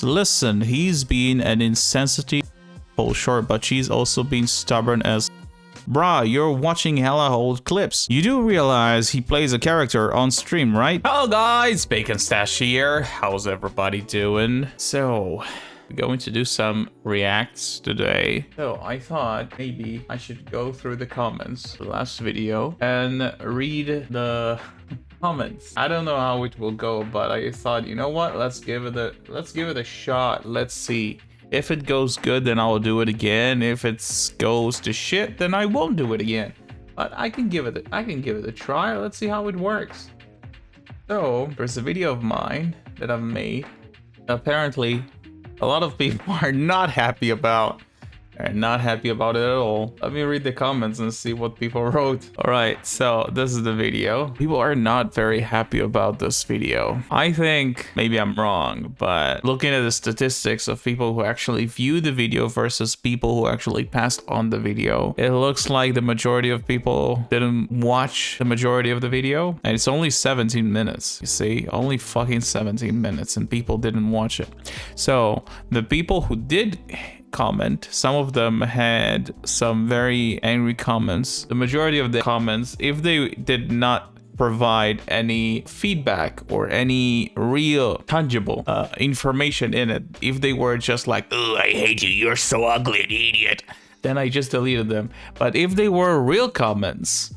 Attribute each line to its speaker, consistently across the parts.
Speaker 1: Listen, he's been an insensitive short, but she's also been stubborn as... Bruh, you're watching hella old clips. You do realize he plays a character on stream, right? Hello guys, Baconstache here. How's everybody doing? So, we're going to do some reacts today. So, I thought maybe I should go through the comments of the last video and read the comments. I don't know how it will go, but I thought, you know what? Let's give it a shot. Let's see. If it goes good, then I'll do it again. If it goes to shit, then I won't do it again. But I can give it a try. Let's see how it works. So there's a video of mine that I've made. Apparently, a lot of people are not happy about. They're not happy about it at all. Let me read the comments and see what people wrote. All right, so this is the video. People are not very happy about this video. I think maybe I'm wrong, but looking at the statistics of people who actually view the video versus people who actually passed on the video, it looks like the majority of people didn't watch the majority of the video. And it's only 17 minutes, you see? Only fucking 17 minutes and people didn't watch it. So the people who did comment, some of them had some very angry comments. The majority of the comments, if they did not provide any feedback or any real tangible information in it, if they were just like, "Oh, I hate you, you're so ugly, an idiot," then I just deleted them. But if they were real comments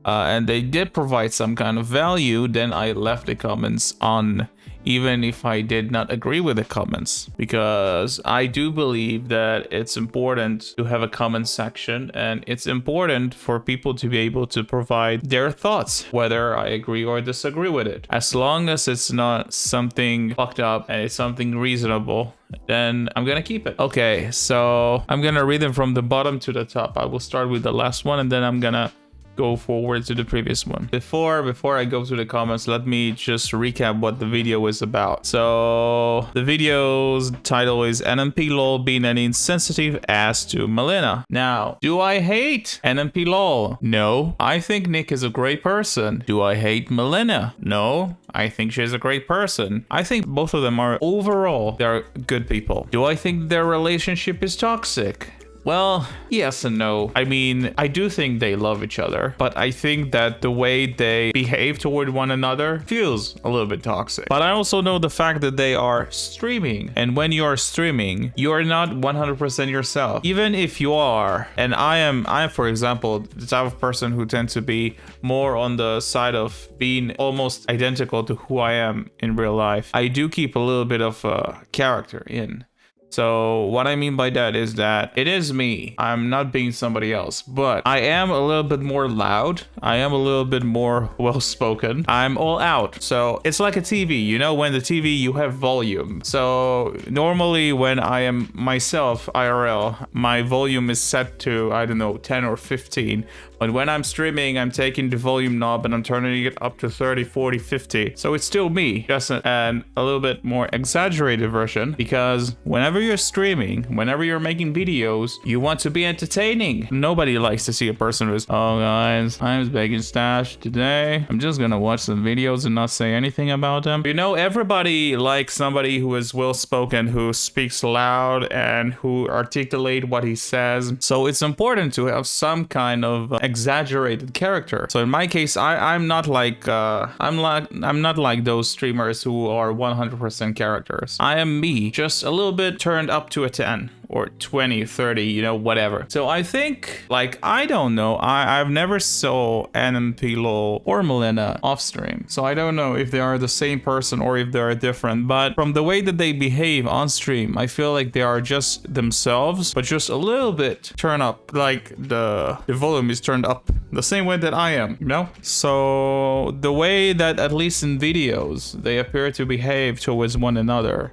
Speaker 1: and they did provide some kind of value, then I left the comments on, even if I did not agree with the comments, because I do believe that it's important to have a comment section, and it's important for people to be able to provide their thoughts, whether I agree or disagree with it. As long as it's not something fucked up and it's something reasonable, then I'm gonna keep it. Okay, so I'm gonna read them from the bottom to the top. I will start with the last one and then I'm gonna go forward to the previous one. Before I go to the comments, let me just recap what the video is about. So the video's title is Nmplol being an insensitive ass to Malena. Now, do I hate Nmplol? No. I think Nick is a great person. Do I hate Malena? No. I think she's a great person. I think both of them are, overall, they're good people. Do I think their relationship is toxic? Well, yes and no. I mean, I do think they love each other, but I think that the way they behave toward one another feels a little bit toxic. But I also know the fact that they are streaming, and when you are streaming, you are not 100% yourself. Even if you are, and I am, for example, the type of person who tends to be more on the side of being almost identical to who I am in real life. I do keep a little bit of character in. So what I mean by that is that it is me. I'm not being somebody else, but I am a little bit more loud. I am a little bit more well-spoken. I'm all out. So it's like a TV, you know, when the TV you have volume. So normally when I am myself IRL, my volume is set to, I don't know, 10 or 15. But when I'm streaming, I'm taking the volume knob and I'm turning it up to 30, 40, 50. So it's still me, just a little bit more exaggerated version, because whenever you're streaming, whenever you're making videos, you want to be entertaining. Nobody likes to see a person who's, "Oh guys, I'm Baconstache. Today, I'm just gonna watch some videos and not say anything about them." You know, everybody likes somebody who is well-spoken, who speaks loud and who articulate what he says. So it's important to have some kind of exaggerated character. So in my case, I'm not like I'm not like those streamers who are 100% characters. I am me, just a little bit turned up to a 10 or 20, 30, you know, whatever. So I think, like, I don't know, I've never saw Nmplol or Malena off stream, so I don't know if they are the same person or if they are different, but from the way that they behave on stream, I feel like they are just themselves, but just a little bit turned up, like the volume is turned up the same way that I am, you know? So the way that, at least in videos, they appear to behave towards one another,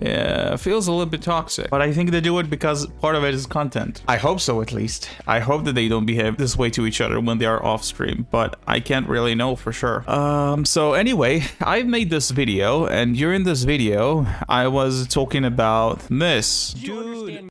Speaker 1: feels a little bit toxic, but I think they do it because part of it is content. I hope so, at least. I hope that they don't behave this way to each other when they are off stream, but I can't really know for sure. So anyway, I've made this video, and during this video, I was talking about this. Dude,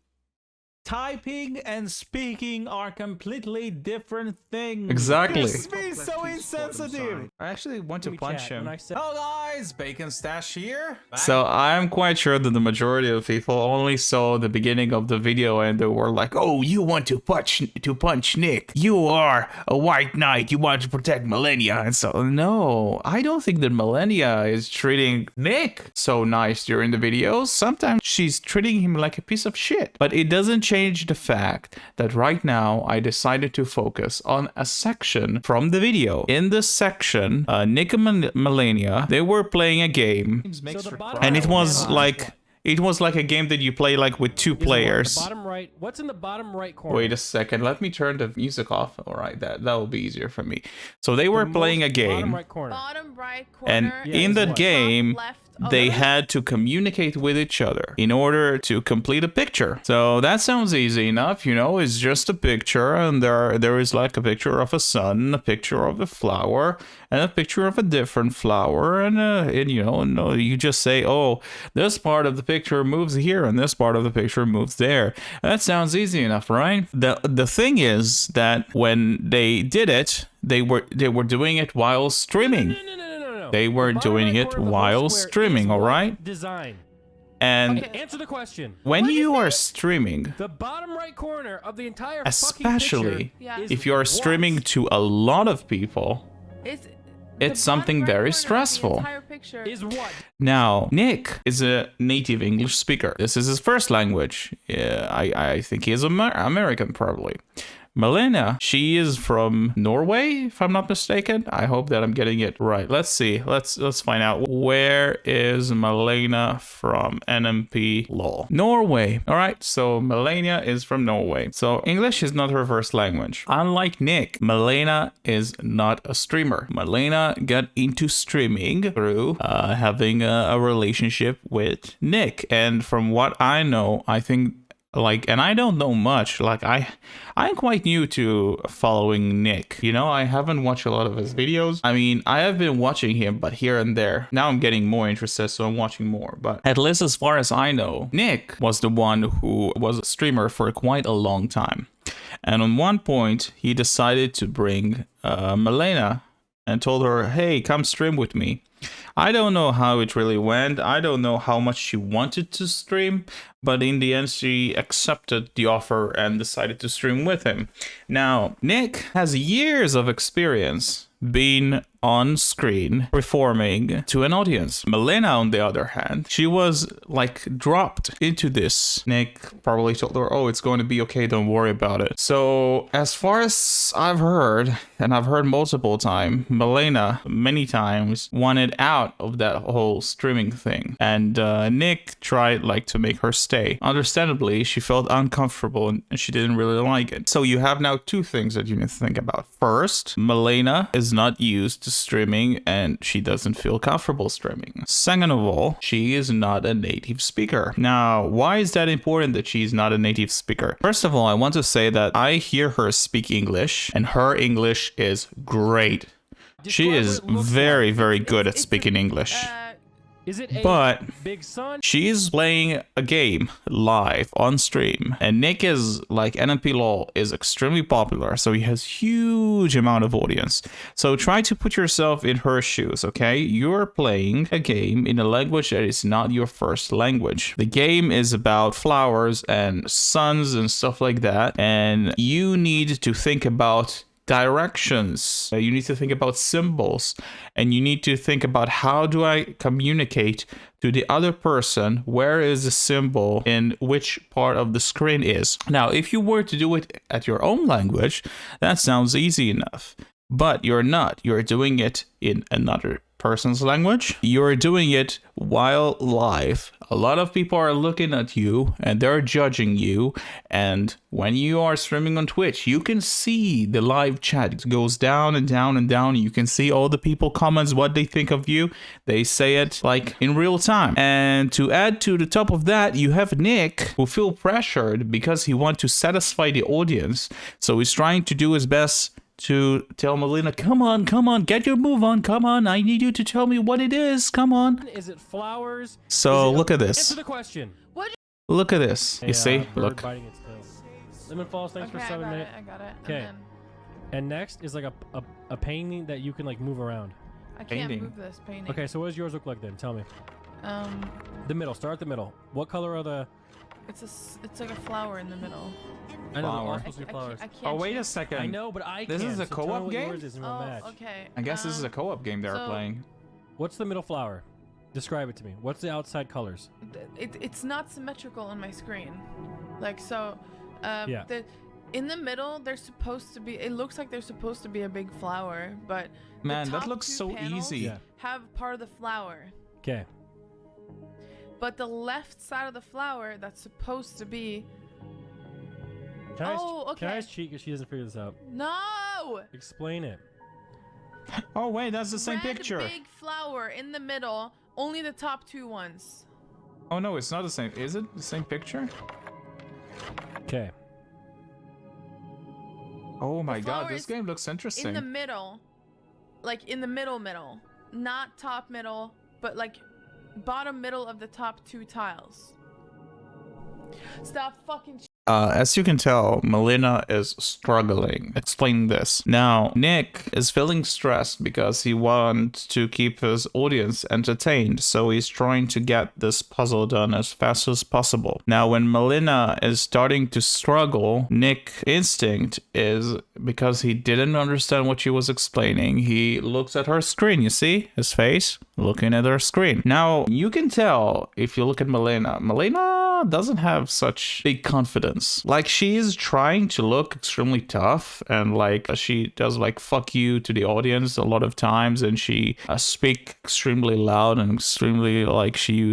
Speaker 1: typing and speaking are completely different things. Exactly. This is so insensitive. I actually want to punch him. Oh guys, Baconstache here. So I'm quite sure that the majority of people only saw the beginning of the video and they were like, "Oh, you want to punch Nick? You are a white knight. You want to protect Malena." And so no, I don't think that Malena is treating Nick so nice during the videos. Sometimes she's treating him like a piece of shit. But it doesn't change the fact that right now I decided to focus on a section from the video. In this section, Nick and Malena, they were playing a game, and it was like a game that you play like with two players.
Speaker 2: Bottom right. What's in the bottom right corner?
Speaker 1: Wait a second. Let me turn the music off. All right, that will be easier for me. So they were playing a game.
Speaker 2: Bottom right corner.
Speaker 3: Bottom right corner.
Speaker 1: And in the game, they had to communicate with each other in order to complete a picture. So that sounds easy enough, you know, it's just a picture, and there is like a picture of a sun, a picture of a flower, and a picture of a different flower, and you know, no, you just say, oh, this part of the picture moves here and this part of the picture moves there. That sounds easy enough, right? The thing is that when they did it, they were doing it while streaming. They were doing it while streaming, all right?
Speaker 2: Design.
Speaker 1: And
Speaker 2: answer the question.
Speaker 1: When you are streaming,
Speaker 2: the bottom right corner of the entire
Speaker 1: especially
Speaker 2: fucking
Speaker 1: if you are streaming to a lot of people, it's something very stressful.
Speaker 2: Is what?
Speaker 1: Now, Nick is a native English speaker. This is his first language. Yeah, I think he is American, probably. Malena, she is from Norway, if I'm not mistaken. I hope that I'm getting it right. Let's see. Let's find out. Where is Malena from? Nmplol. Norway. All right, so Malena is from Norway. So English is not her first language. Unlike Nick, Malena is not a streamer. Malena got into streaming through having a relationship with Nick. And from what I know, I think and I don't know much, like I'm quite new to following Nick, you know, I haven't watched a lot of his videos. I mean, I have been watching him, but here and there. Now I'm getting more interested, so I'm watching more. But at least as far as I know, Nick was the one who was a streamer for quite a long time. And on one point, he decided to bring Malena and told her, hey, come stream with me. I don't know how it really went. I don't know how much she wanted to stream, but in the end, she accepted the offer and decided to stream with him. Now, Nick has years of experience being on screen performing to an audience. Malena, on the other hand, she was like dropped into this. Nick probably told her, oh, it's going to be okay, don't worry about it. So as far as I've heard, and I've heard multiple times, Malena many times wanted out of that whole streaming thing, and Nick tried like to make her stay. Understandably, she felt uncomfortable and she didn't really like it. So you have now two things that you need to think about. First, Malena is not used to streaming and she doesn't feel comfortable streaming. Second of all, she is not a native speaker. Now, why is that important that she's not a native speaker? First of all, I want to say that I hear her speak English and her English is great. She is very, very good at speaking English. But she is playing a game live on stream, and Nick is like Nmplol is extremely popular, so he has huge amount of audience. So try to put yourself in her shoes, okay? You're playing a game in a language that is not your first language. The game is about flowers and suns and stuff like that, and you need to think about directions. You need to think about symbols, and you need to think about how do I communicate to the other person where is the symbol in which part of the screen is. Now, if you were to do it at your own language, that sounds easy enough, but you're not. You're doing it in another person's language. You're doing it while live. A lot of people are looking at you and they're judging you. And when you are streaming on Twitch, you can see the live chat. It goes down and down and down. You can see all the people comments, what they think of you. They say it like in real time. And to add to the top of that, you have Nick who feel pressured because he wants to satisfy the audience. So he's trying to do his best to tell Malena, come on, get your move on, come on, I need you to tell me what it is, come on.
Speaker 2: Is it flowers?
Speaker 1: So look at this.
Speaker 2: Answer the question.
Speaker 1: Look at this. You see? Look.
Speaker 2: Biting its tail. Nmplol, thanks for 7 minutes.
Speaker 3: I got it.
Speaker 2: Okay. And next is like a painting that you can like move around.
Speaker 3: I can't
Speaker 1: Painting.
Speaker 3: move this painting.
Speaker 2: Okay, so what does yours look like then? Tell me. The middle. Start at the middle. What color are the?
Speaker 3: It's like a flower in the middle.
Speaker 2: I know they're all
Speaker 1: Flower.
Speaker 2: supposed to be flowers.
Speaker 3: I can't
Speaker 1: Oh, wait a
Speaker 3: change-
Speaker 1: second.
Speaker 2: I know, but I
Speaker 1: This
Speaker 2: can't.
Speaker 1: is a
Speaker 2: so tell me
Speaker 1: co-op
Speaker 2: what
Speaker 1: game?
Speaker 2: yours is and we'll
Speaker 3: Oh,
Speaker 2: match.
Speaker 3: okay.
Speaker 1: I guess this is a co-op game they're
Speaker 3: so-
Speaker 1: playing.
Speaker 2: What's the middle flower? Describe it to me. What's the outside colors?
Speaker 3: It's not symmetrical on my screen. Like so,
Speaker 2: Yeah.
Speaker 3: in the middle there's supposed to be. It looks like there's supposed to be a big flower, but
Speaker 1: Man,
Speaker 3: the
Speaker 1: that
Speaker 3: top
Speaker 1: looks
Speaker 3: two
Speaker 1: so
Speaker 3: panels
Speaker 1: easy.
Speaker 2: Yeah.
Speaker 3: Have part of the flower,
Speaker 2: Okay.
Speaker 3: but the left side of the flower that's supposed to be.
Speaker 2: Can I
Speaker 3: Oh,
Speaker 2: just, Can I
Speaker 3: okay.
Speaker 2: just cheat because she doesn't figure this out?
Speaker 3: No.
Speaker 2: Explain it.
Speaker 1: Oh wait, that's the same
Speaker 3: Red
Speaker 1: picture.
Speaker 3: big flower in the middle. Only the top two ones.
Speaker 1: Oh no, it's not the same. Is it the same picture?
Speaker 2: Okay.
Speaker 1: Oh my god,
Speaker 3: flower
Speaker 1: this
Speaker 3: is
Speaker 1: game looks interesting.
Speaker 3: In the middle, like in the middle, not top middle, but like bottom middle of the top two tiles. Stop fucking.
Speaker 1: As you can tell, Malena is struggling explaining this. Now, Nick is feeling stressed because he wants to keep his audience entertained, so he's trying to get this puzzle done as fast as possible. Now, when Malena is starting to struggle, Nick's instinct is, because he didn't understand what she was explaining, he looks at her screen. You see his face looking at her screen. Now, you can tell if you look at Malena, Malena doesn't have such big confidence. Like, she is trying to look extremely tough, and like she does like fuck you to the audience a lot of times, and she speak extremely loud and extremely like she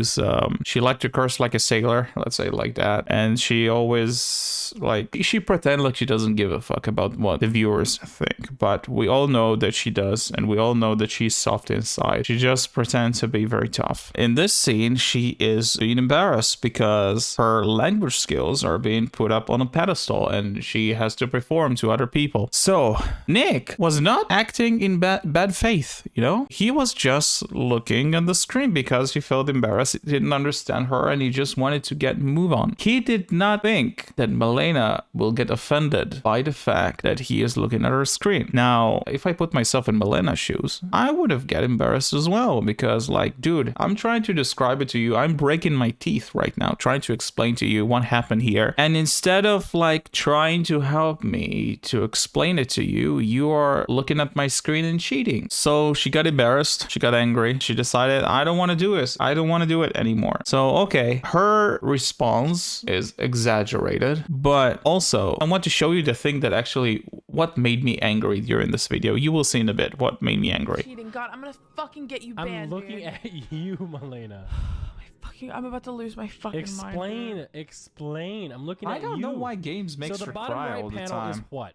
Speaker 1: liked to curse like a sailor, let's say it like that, and she always like she pretend like she doesn't give a fuck about what the viewers think, but we all know that she does, and we all know that she's soft inside. She just pretends to be very tough. In this scene, she is being embarrassed because her language skills are being put up on a pedestal and she has to perform to other people. So Nick was not acting in bad faith, you know? He was just looking at the screen because he felt embarrassed, he didn't understand her, and he just wanted to move on. He did not think that Malena will get offended by the fact that he is looking at her screen. Now, if I put myself in Malena's shoes, I would have get embarrassed as well, because like, dude, I'm trying to describe it to you. I'm breaking my teeth right now trying to explain to you what happened here, and instead of like trying to help me to explain it to you, you are looking at my screen and cheating. So she got embarrassed, she got angry, she decided, I don't want to do this, I don't want to do it anymore. So okay, her response is exaggerated, but also I want to show you the thing that actually what made me angry during this video. You will see in a bit what made me angry.
Speaker 3: Cheating. God, I'm gonna fucking get you banned.
Speaker 2: I'm looking
Speaker 3: dude.
Speaker 2: at you, Malena.
Speaker 3: I'm about to lose my fucking
Speaker 2: Explain,
Speaker 3: mind.
Speaker 2: explain. I'm looking at you.
Speaker 1: I don't know why games make
Speaker 2: So the
Speaker 1: her
Speaker 2: bottom
Speaker 1: cry
Speaker 2: right
Speaker 1: all the
Speaker 2: panel is
Speaker 1: time.
Speaker 2: what?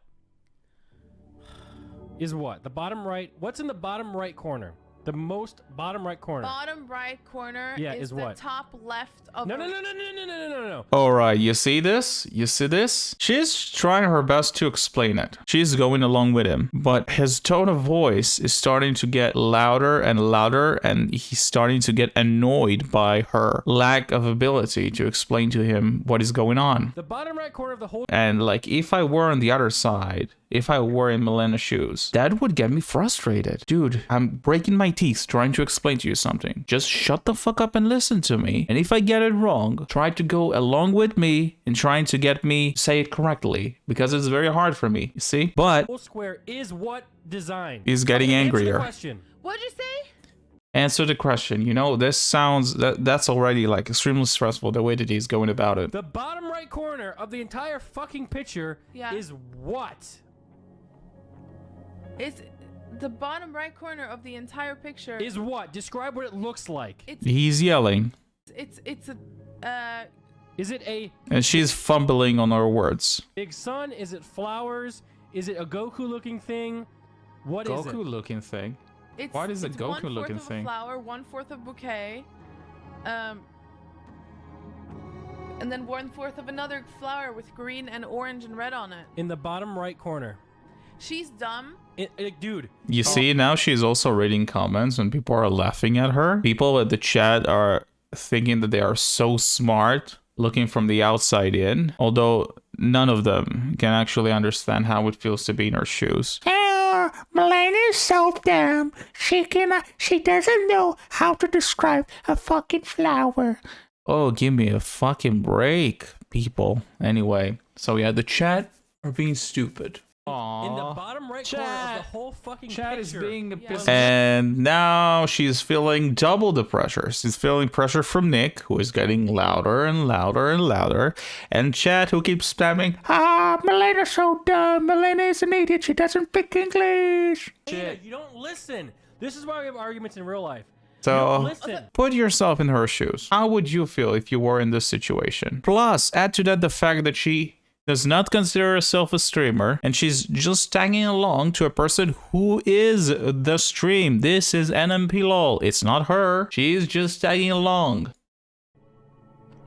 Speaker 2: Is what? The bottom right. What's in the bottom right corner? The most bottom right corner.
Speaker 3: Bottom right corner
Speaker 2: Yeah,
Speaker 3: is
Speaker 2: is
Speaker 3: the
Speaker 2: what?
Speaker 3: top left of
Speaker 2: No,
Speaker 3: a-
Speaker 2: no, no, no, no, no, no, no, no.
Speaker 1: All right, you see this? You see this? She's trying her best to explain it. She's going along with him, but his tone of voice is starting to get louder and louder, and he's starting to get annoyed by her lack of ability to explain to him what is going on.
Speaker 2: The bottom right corner of the whole.
Speaker 1: And like, if I were on the other side, if I were in Malena's shoes, that would get me frustrated. Dude, I'm breaking my teeth trying to explain to you something. Just shut the fuck up and listen to me. And if I get it wrong, try to go along with me in trying to get me say it correctly, because it's very hard for me, you see? But
Speaker 2: Whole square is what design?
Speaker 1: he's getting
Speaker 2: Okay, answer the
Speaker 1: angrier.
Speaker 2: question.
Speaker 3: What'd you say?
Speaker 1: Answer the question. You know, this sounds, that's already like extremely stressful the way that he's going about it.
Speaker 2: The bottom right corner of the entire fucking picture
Speaker 3: Yeah.
Speaker 2: is what?
Speaker 3: It's the bottom right corner of the entire picture.
Speaker 2: Is what? Describe what it looks like.
Speaker 1: He's yelling,
Speaker 3: It's a
Speaker 2: Is it a
Speaker 1: and she's fumbling on her words.
Speaker 2: big sun? Is it flowers? Is it a Goku looking thing? What is it?
Speaker 1: looking thing.
Speaker 3: it's
Speaker 1: What is a
Speaker 3: it's
Speaker 1: Goku
Speaker 3: 1/4
Speaker 1: looking
Speaker 3: of a
Speaker 1: thing?
Speaker 3: flower, 1/4 of bouquet, and then 1/4 of another flower with green and orange and red on it.
Speaker 2: In the bottom right corner.
Speaker 3: She's dumb.
Speaker 2: Dude.
Speaker 1: You see, now she's also reading comments and people are laughing at her. People at the chat are thinking that they are so smart looking from the outside in, although none of them can actually understand how it feels to be in her shoes. Malena's
Speaker 4: is so dumb. She doesn't know how to describe a fucking flower.
Speaker 1: Oh, give me a fucking break, people. Anyway, so yeah, the chat are being stupid.
Speaker 2: In the bottom right corner of the
Speaker 1: Chat.
Speaker 2: whole fucking
Speaker 1: Chat
Speaker 2: picture.
Speaker 1: is being a piss.
Speaker 3: Yeah.
Speaker 1: And now she's feeling double the pressure. She's feeling pressure from Nick, who is getting louder and louder and louder. And Chat, who keeps spamming,
Speaker 4: Malena's so dumb. Malena is an idiot. She doesn't speak English.
Speaker 2: Malena, you don't listen. This is why we have arguments in real life. You
Speaker 1: So
Speaker 2: don't listen.
Speaker 1: put yourself in her shoes. How would you feel if you were in this situation? Plus, add to that the fact that she does not consider herself a streamer, and she's just tagging along to a person who is the stream. This is Nmplol. It's not her. She's just tagging along.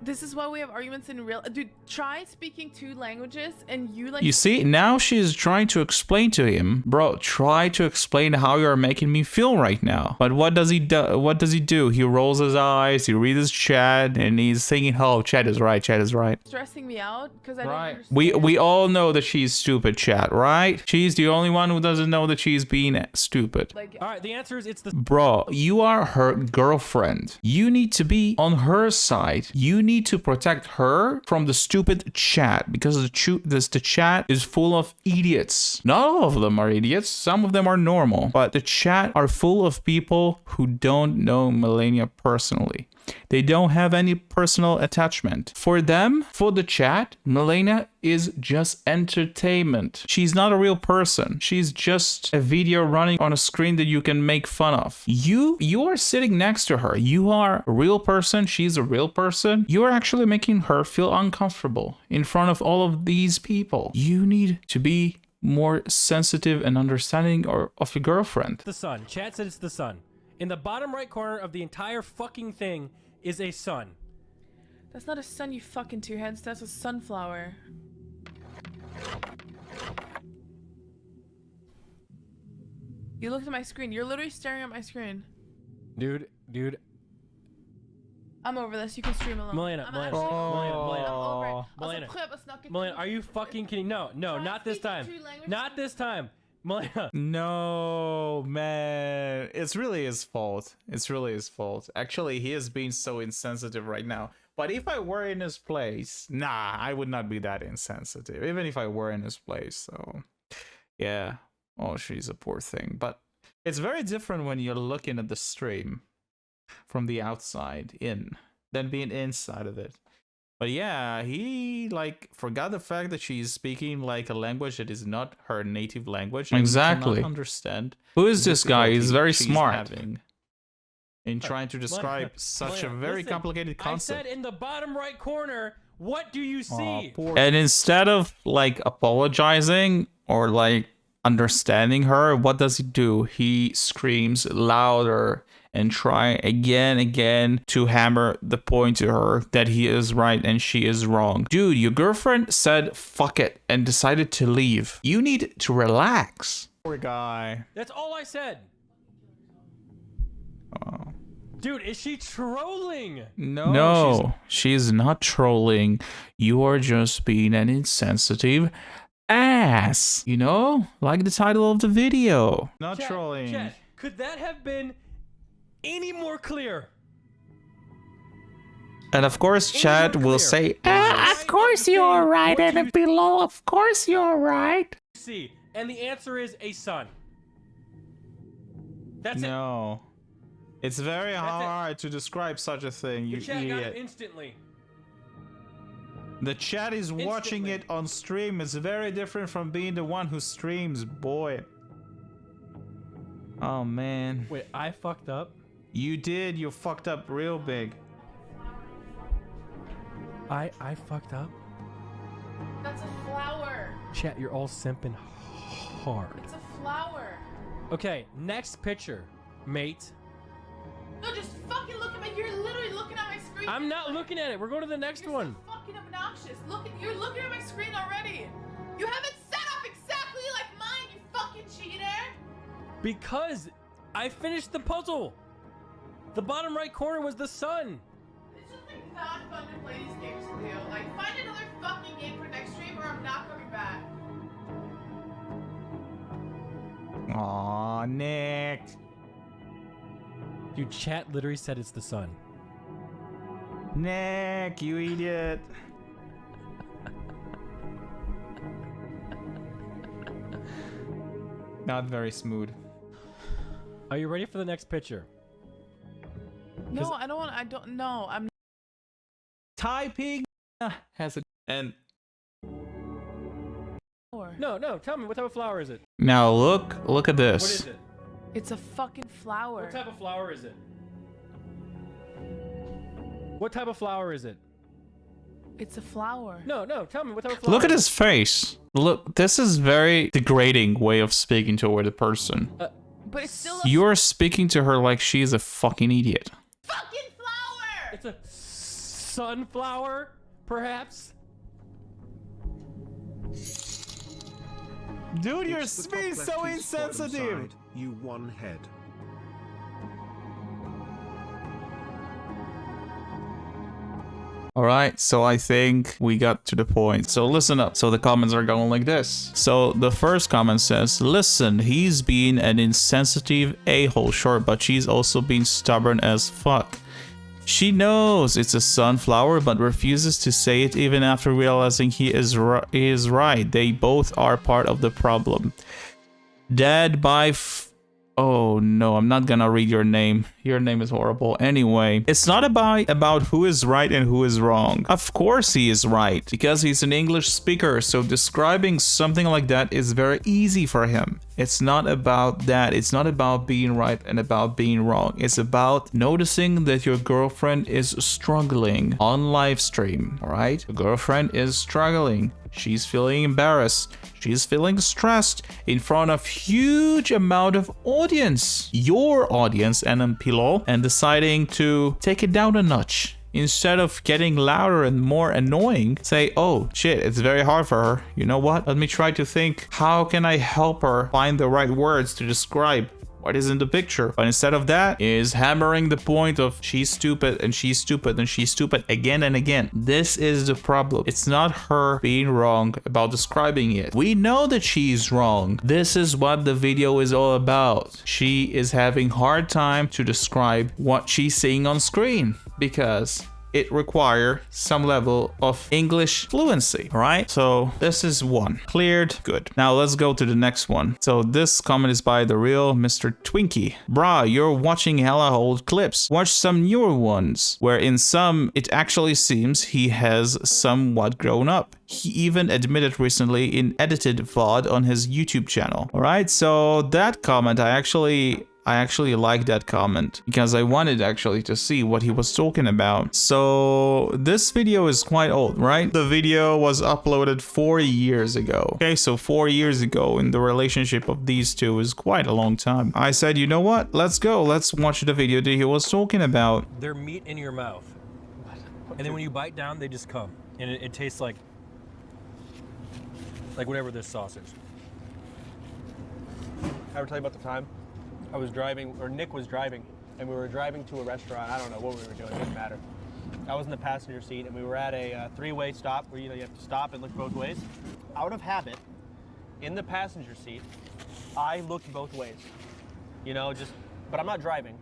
Speaker 3: This is why we have arguments in real. Dude, try speaking 2 languages and you like.
Speaker 1: You see, now she's trying to explain to him, bro, try to explain how you're making me feel right now. But what does he do? What does he do? He rolls his eyes, he reads his chat, and he's thinking, oh, chat is right, chat is right.
Speaker 3: Stressing me out because I don't
Speaker 1: Right.
Speaker 3: understand.
Speaker 1: We all know that she's stupid, chat, right? She's the only one who doesn't know that she's being stupid.
Speaker 3: Like,
Speaker 2: All right, the answer is it's the.
Speaker 1: Bro, you are her girlfriend. You need to be on her side. You need to protect her from the stupid chat, because the chat is full of idiots. Not all of them are idiots. Some of them are normal, but the chat are full of people who don't know Malena personally. They don't have any personal attachment. For them, for the chat, Malena is just entertainment. She's not a real person. She's just a video running on a screen that you can make fun of. You are sitting next to her. You are a real person. She's a real person. You are actually making her feel uncomfortable in front of all of these people. You need to be more sensitive and understanding of your girlfriend.
Speaker 2: The sun. Chat said it's the sun. In the bottom right corner of the entire fucking thing is a sun.
Speaker 3: that's not a sun, you fucking 2 heads. That's a sunflower. You looked at my screen. You're literally staring at my screen.
Speaker 2: Dude.
Speaker 3: I'm over this. You can stream alone.
Speaker 2: Malena,
Speaker 3: I'm
Speaker 2: Malena,
Speaker 3: actually-
Speaker 2: Malena.
Speaker 3: I'm over it.
Speaker 2: Malena.
Speaker 3: Malena,
Speaker 2: Are you fucking kidding? No, not this time. Not this time. Malena.
Speaker 1: No, man. It's really his fault. It's really his fault. Actually, he is being so insensitive right now. But if I were in his place, nah, I would not be that insensitive. Even if I were in his place. So, yeah. Oh, she's a poor thing. But it's very different when you're looking at the stream from the outside in than being inside of it. But yeah, he like forgot the fact that she's speaking like a language that is not her native language. And Exactly. cannot understand.
Speaker 4: Who is this guy?
Speaker 1: difficulty
Speaker 4: He's very
Speaker 1: she's
Speaker 4: smart.
Speaker 1: having in trying to describe such a
Speaker 2: Malena,
Speaker 1: very
Speaker 2: listen,
Speaker 1: complicated
Speaker 2: I
Speaker 1: concept.
Speaker 2: said in the bottom right corner, what do you see?
Speaker 1: And instead of like apologizing or like understanding her, what does he do? He screams louder and try again to hammer the point to her that he is right and she is wrong. Dude, your girlfriend said fuck it and decided to leave. You need to relax. Poor guy.
Speaker 2: That's all I said.
Speaker 1: Oh.
Speaker 2: Dude, is she trolling?
Speaker 1: No, she's not trolling. You are just being an insensitive ass. You know? Like the title of the video. Not
Speaker 2: Chat,
Speaker 1: trolling.
Speaker 2: Chat, could that have been any more clear?
Speaker 1: And of course, chat will say,
Speaker 4: Of course you're right, Nmplol. Of course you're right.
Speaker 2: See, and the answer is a sun. That's it.
Speaker 1: no. It's very
Speaker 2: That's it.
Speaker 1: hard to describe such a thing, you
Speaker 2: The chat got it
Speaker 1: idiot.
Speaker 2: instantly.
Speaker 1: The chat is watching
Speaker 2: Instantly.
Speaker 1: it on stream. It's very different from being the one who streams, boy. Oh, man.
Speaker 2: Wait, I fucked up?
Speaker 1: You did. You fucked up real big.
Speaker 2: I fucked up?
Speaker 3: That's a flower.
Speaker 2: Chat, you're all simping hard.
Speaker 3: It's a flower.
Speaker 2: Okay, next picture, mate.
Speaker 3: No, just fucking look at my. You're literally looking at my screen.
Speaker 2: I'm not looking at it. We're going to the next
Speaker 3: You're
Speaker 2: one.
Speaker 3: so fucking obnoxious. You're looking at my screen already. You have it set up exactly like mine, you fucking cheater.
Speaker 2: Because I finished the puzzle. The bottom right corner was the sun.
Speaker 3: It's just like not fun to play these games with you. Like, find another fucking game for next stream or I'm not coming back.
Speaker 1: Aw, Aw, Nick.
Speaker 2: Dude, chat literally said it's the sun.
Speaker 1: Nick, you idiot. Not very smooth.
Speaker 2: Are you ready for the next picture?
Speaker 3: No, I don't know. I'm
Speaker 1: Typing has a and
Speaker 2: No, tell me, what type of flower is it?
Speaker 1: now look at
Speaker 2: What
Speaker 1: this.
Speaker 2: is it?
Speaker 3: It's a fucking flower.
Speaker 2: What type of flower is it? What type of flower is it?
Speaker 3: It's a flower.
Speaker 2: No, tell me, what type of flower
Speaker 1: Look at
Speaker 2: is
Speaker 1: his face. Look, this is very degrading way of speaking toward a person.
Speaker 3: But it's still a
Speaker 1: You're speaking to her like she's a fucking idiot.
Speaker 3: fucking flower.
Speaker 2: It's a sunflower, perhaps?
Speaker 1: Dude, you're
Speaker 5: It's the top
Speaker 1: being so
Speaker 5: left-hand bottom
Speaker 1: insensitive.
Speaker 5: side, you one head.
Speaker 1: Alright, so I think we got to the point. So listen up. So the comments are going like this. So the first comment says, listen, he's being an insensitive a-hole, sure, but she's also being stubborn as fuck. She knows it's a sunflower, but refuses to say it even after realizing he is right. They both are part of the problem. Dead by Oh no, I'm not gonna read your name. Your name is horrible. Anyway, it's not about who is right and who is wrong. Of course he is right, because he's an English speaker, so describing something like that is very easy for him. It's not about that. It's not about being right and about being wrong. It's about noticing that your girlfriend is struggling on live stream, alright? Your girlfriend is struggling. She's feeling embarrassed. She's feeling stressed in front of huge amount of audience. Your audience, Nmplol, and deciding to take it down a notch. Instead of getting louder and more annoying, say, oh shit, it's very hard for her. You know what? Let me try to think, how can I help her find the right words to describe what is in the picture? But instead of that, is hammering the point of she's stupid and she's stupid and she's stupid again and again. This is the problem. It's not her being wrong about describing it. We know that she's wrong. This is what the video is all about. She is having hard time to describe what she's seeing on screen because it requires some level of English fluency, right? So this is one. Cleared, good. Now let's go to the next one. So this comment is by the real Mr. Twinkie. Bruh, you're watching hella old clips. Watch some newer ones, where in some, it actually seems he has somewhat grown up. He even admitted recently in edited VOD on his YouTube channel. Alright, so that comment, I actually like that comment because I wanted actually to see what he was talking about. So this video is quite old, right? The video was uploaded 4 years ago. Okay, so 4 years ago in the relationship of these two is quite a long time. I said, you know what? Let's go. Let's watch the video that he was talking about.
Speaker 2: They're meat in your mouth. And then when you bite down, they just come. And it tastes like whatever this sauce is.
Speaker 6: I ever tell you about the time I was driving, or Nick was driving, and we were driving to a restaurant. I don't know what we were doing, it didn't matter. I was in the passenger seat, and we were at a three-way stop where you have to stop and look both ways. Out of habit, in the passenger seat, I looked both ways. You know, but I'm not driving.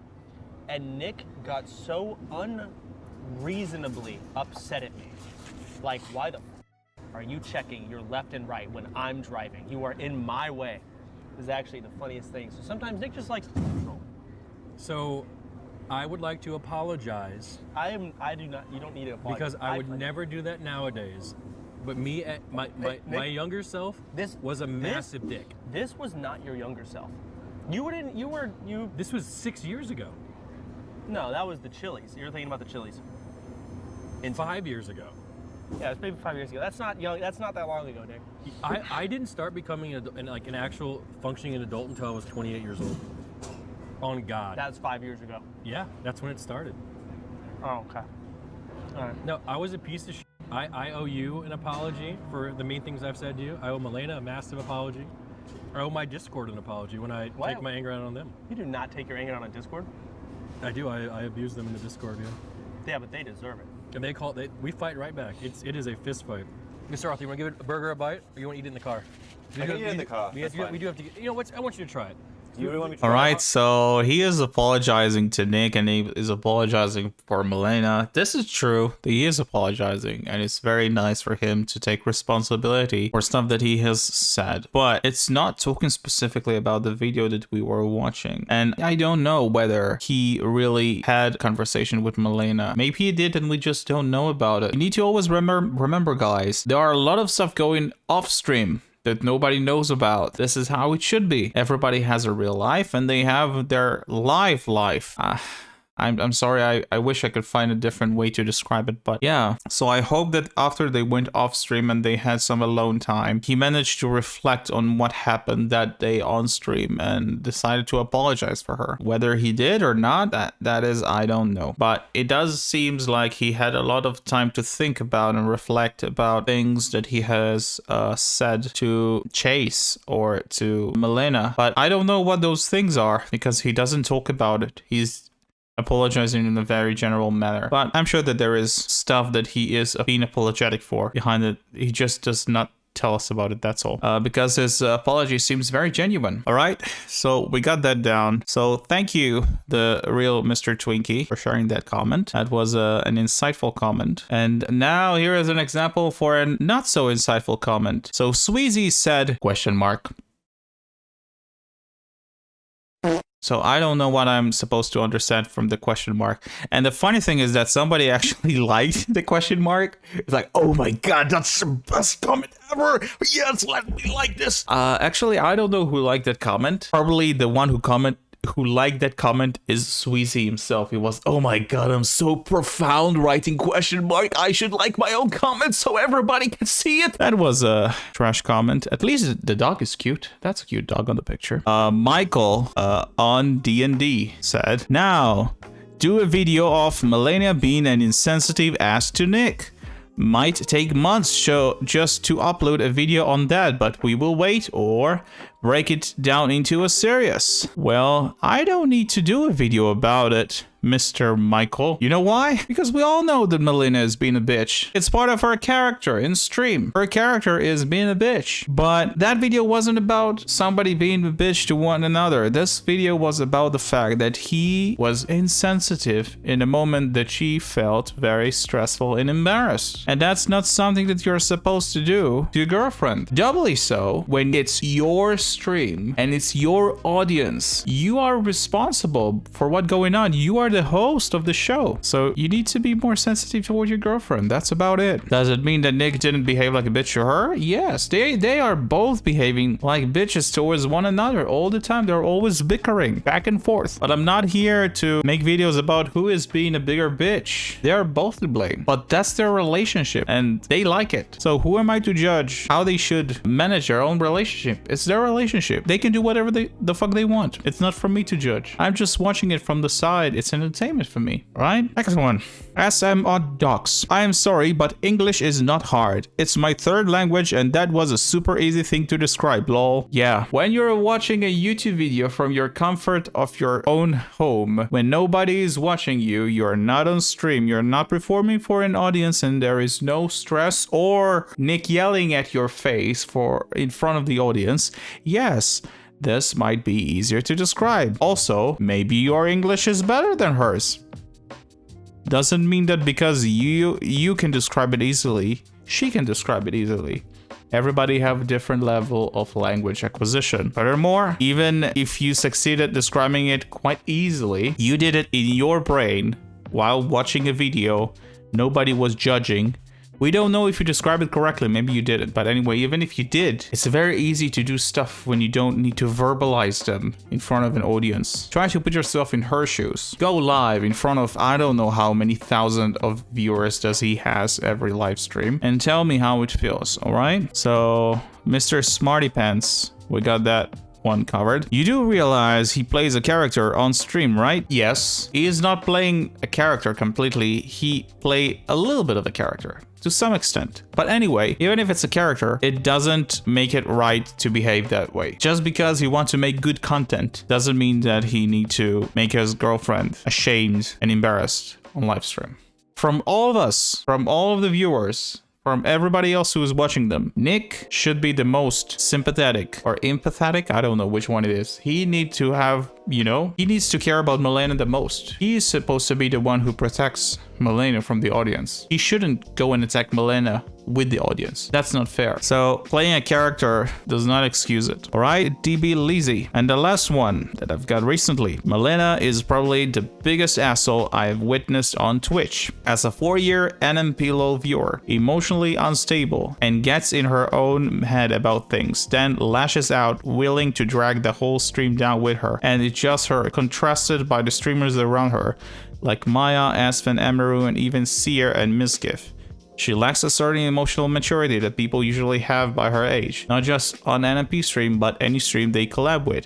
Speaker 6: And Nick got so unreasonably upset at me. Like, why the are you checking your left and right when I'm driving? You are in my way. Is actually the funniest thing. So sometimes Nick just likes to control.
Speaker 2: So I would like to apologize.
Speaker 6: I do not, you don't need to apologize.
Speaker 2: Because I would never do that nowadays. But me, my younger self,
Speaker 6: this
Speaker 2: was a massive dick.
Speaker 6: This was not your younger self.
Speaker 2: This was 6 years ago.
Speaker 6: No, that was the Chili's. You're thinking about the Chili's.
Speaker 2: 5 years ago.
Speaker 6: Yeah, it's maybe 5 years ago. That's not young. That's not that long ago, Nick.
Speaker 2: I didn't start becoming an actual functioning adult until I was 28 years old. On God.
Speaker 6: That's 5 years ago.
Speaker 2: Yeah, that's when it started.
Speaker 6: Oh, okay. All right.
Speaker 2: No, I was a piece of shit. I owe you an apology for the mean things I've said to you. I owe Malena a massive apology. I owe my Discord an apology when I take my anger out on them.
Speaker 6: You do not take your anger out on Discord?
Speaker 2: I do. I abuse them in the Discord, yeah.
Speaker 6: Yeah, but they deserve it.
Speaker 2: And we fight right back. It is a fist fight. Mr. Arthur, you want to give a burger a bite, or you want to eat it in the car?
Speaker 7: I can eat it in the car.
Speaker 2: We do have to. You know what? I want you to try it.
Speaker 6: You really want me to
Speaker 1: All
Speaker 6: try
Speaker 1: right,
Speaker 6: that
Speaker 1: so he is apologizing to Nick and he is apologizing for Malena. This is true. He is apologizing and it's very nice for him to take responsibility for stuff that he has said. But it's not talking specifically about the video that we were watching. And I don't know whether he really had a conversation with Malena. Maybe he did and we just don't know about it. You need to always remember, guys, there are a lot of stuff going off stream that nobody knows about. This is how it should be. Everybody has a real life and they have their live life. I'm sorry, I wish I could find a different way to describe it, but yeah. So I hope that after they went off stream and they had some alone time, he managed to reflect on what happened that day on stream and decided to apologize for her. Whether he did or not, that is, I don't know. But it does seems like he had a lot of time to think about and reflect about things that he has said to Chase or to Malena. But I don't know what those things are because he doesn't talk about it. He's apologizing in a very general manner, but I'm sure that there is stuff that he is being apologetic for behind it. He just does not tell us about it, that's all, because his apology seems very genuine. All right, so we got that down. So thank you, the real Mr. Twinkie, for sharing that comment. That was an insightful comment. And now here is an example for a not so insightful comment. So Sweezy said, question mark. So I don't know what I'm supposed to understand from the question mark. And the funny thing is that somebody actually liked the question mark. It's like, oh my god, that's the best comment ever. Yes, let me like this. Actually, I don't know who liked that comment. Probably the one who liked that comment is Sweezy himself. He was, oh my god, I'm so profound writing question mark. I should like my own comment so everybody can see it. That was a trash comment. At least the dog is cute. That's a cute dog on the picture. Michael on D&D said, now do a video of Malena being an insensitive ass to Nick. Might take months just to upload a video on that, but we will wait or break it down into a series. Well, I don't need to do a video about it, Mr. Michael. You know why? Because we all know that Malena is being a bitch. It's part of her character in stream. Her character is being a bitch. But that video wasn't about somebody being a bitch to one another. This video was about the fact that he was insensitive in a moment that she felt very stressful and embarrassed. And that's not something that you're supposed to do to your girlfriend. Doubly so when it's your stream and it's your audience. You are responsible for what's going on. You are the host of the show, so you need to be more sensitive toward your girlfriend. That's about it. Does it mean that Nick didn't behave like a bitch to her? Yes, they are both behaving like bitches towards one another all the time. They're always bickering back and forth. But I'm not here to make videos about who is being a bigger bitch. They are both to blame, but that's their relationship and they like it. So who am I to judge how they should manage their own relationship? It's their relationship. They can do whatever the fuck they want. It's not for me to judge. I'm just watching it from the side. It's entertainment for me, right? Next one. SM on docs. I am sorry, but English is not hard. It's my third language and that was a super easy thing to describe, lol. Yeah, when you're watching a YouTube video from your comfort of your own home, when nobody is watching you, you're not on stream, you're not performing for an audience and there is no stress or Nick yelling at your face in front of the audience, yes, this might be easier to describe. Also, maybe your English is better than hers. Doesn't mean that because you can describe it easily, she can describe it easily. Everybody have a different level of language acquisition. Furthermore, even if you succeeded describing it quite easily, you did it in your brain while watching a video. Nobody was judging. We don't know if you described it correctly, maybe you didn't, but anyway, even if you did, it's very easy to do stuff when you don't need to verbalize them in front of an audience. Try to put yourself in her shoes. Go live in front of I don't know how many thousand of viewers does he has every live stream and tell me how it feels, alright? So, Mr. Smarty Pants, we got that one covered. You do realize he plays a character on stream, right? Yes. He is not playing a character completely, he play a little bit of a character. To some extent. But anyway, even if it's a character, it doesn't make it right to behave that way. Just because he wants to make good content doesn't mean that he needs to make his girlfriend ashamed and embarrassed on live stream. From all of us, from all of the viewers, from everybody else who is watching them. Nick should be the most sympathetic or empathetic. I don't know which one it is. He needs to have, you know, he needs to care about Malena the most. He is supposed to be the one who protects Malena from the audience. He shouldn't go and attack Malena with the audience. That's not fair. So playing a character does not excuse it. All right, DB Lizzy. And the last one that I've got recently. Malena is probably the biggest asshole I've witnessed on Twitch. As a 4-year Nmplol viewer, emotionally unstable and gets in her own head about things, then lashes out, willing to drag the whole stream down with her. And it's just her, contrasted by the streamers around her, like Maya, Aspen, Amaru, and even Seer and Misgif. She lacks a certain emotional maturity that people usually have by her age, not just on NMP stream, but any stream they collab with.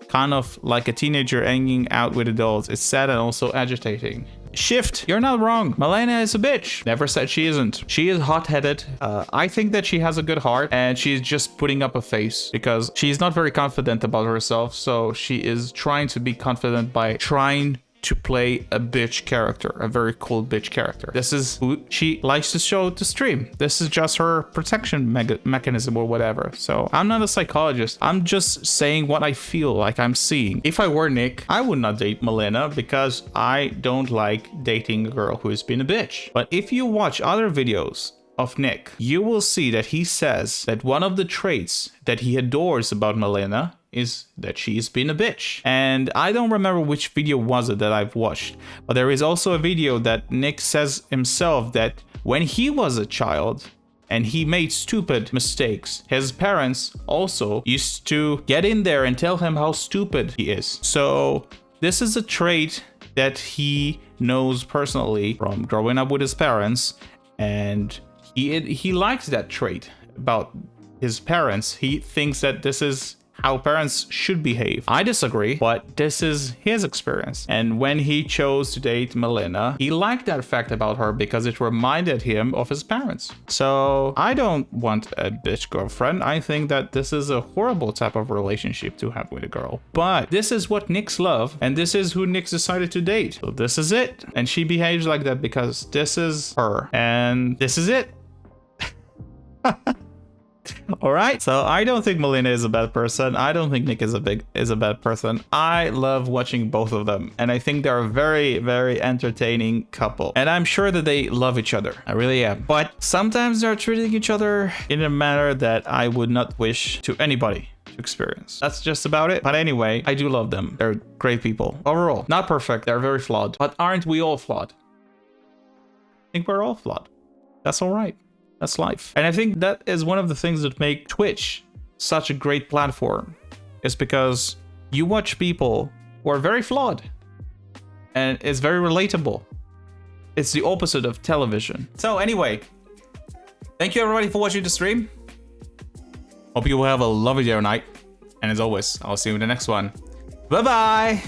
Speaker 1: Kind of like a teenager hanging out with adults. It's sad and also agitating. Shift, you're not wrong. Malena is a bitch. Never said she isn't. She is hot-headed. I think that she has a good heart and she's just putting up a face because she's not very confident about herself. So she is trying to be confident by trying to play a bitch character, a very cool bitch character. This is who she likes to show to stream. This is just her protection mechanism or whatever. So I'm not a psychologist. I'm just saying what I feel like I'm seeing. If I were Nick, I would not date Malena because I don't like dating a girl who has been a bitch. But if you watch other videos of Nick, you will see that he says that one of the traits that he adores about Malena is that she's been a bitch. And I don't remember which video was it that I've watched, but there is also a video that Nick says himself that when he was a child and he made stupid mistakes, his parents also used to get in there and tell him how stupid he is. So this is a trait that he knows personally from growing up with his parents, and he likes that trait about his parents. He thinks that this is how parents should behave. I disagree, but this is his experience. And when he chose to date Malena, he liked that fact about her because it reminded him of his parents. So I don't want a bitch girlfriend. I think that this is a horrible type of relationship to have with a girl. But this is what Nicks love, and this is who Nicks decided to date. So this is it. And she behaves like that because this is her. And this is it. All right, so I don't think Malena is a bad person. I don't think Nick is a bad person. I love watching both of them, and I think they're a very, very entertaining couple. And I'm sure that they love each other. I really am. But sometimes they're treating each other in a manner that I would not wish to anybody to experience. That's just about it. But anyway, I do love them. They're great people. Overall, not perfect. They're very flawed. But aren't we all flawed? I think we're all flawed. That's all right. That's life. And I think that is one of the things that make Twitch such a great platform, is because you watch people who are very flawed and it's very relatable. It's the opposite of television. So anyway, thank you everybody for watching the stream. Hope you will have a lovely day or night. And as always, I'll see you in the next one. Bye-bye.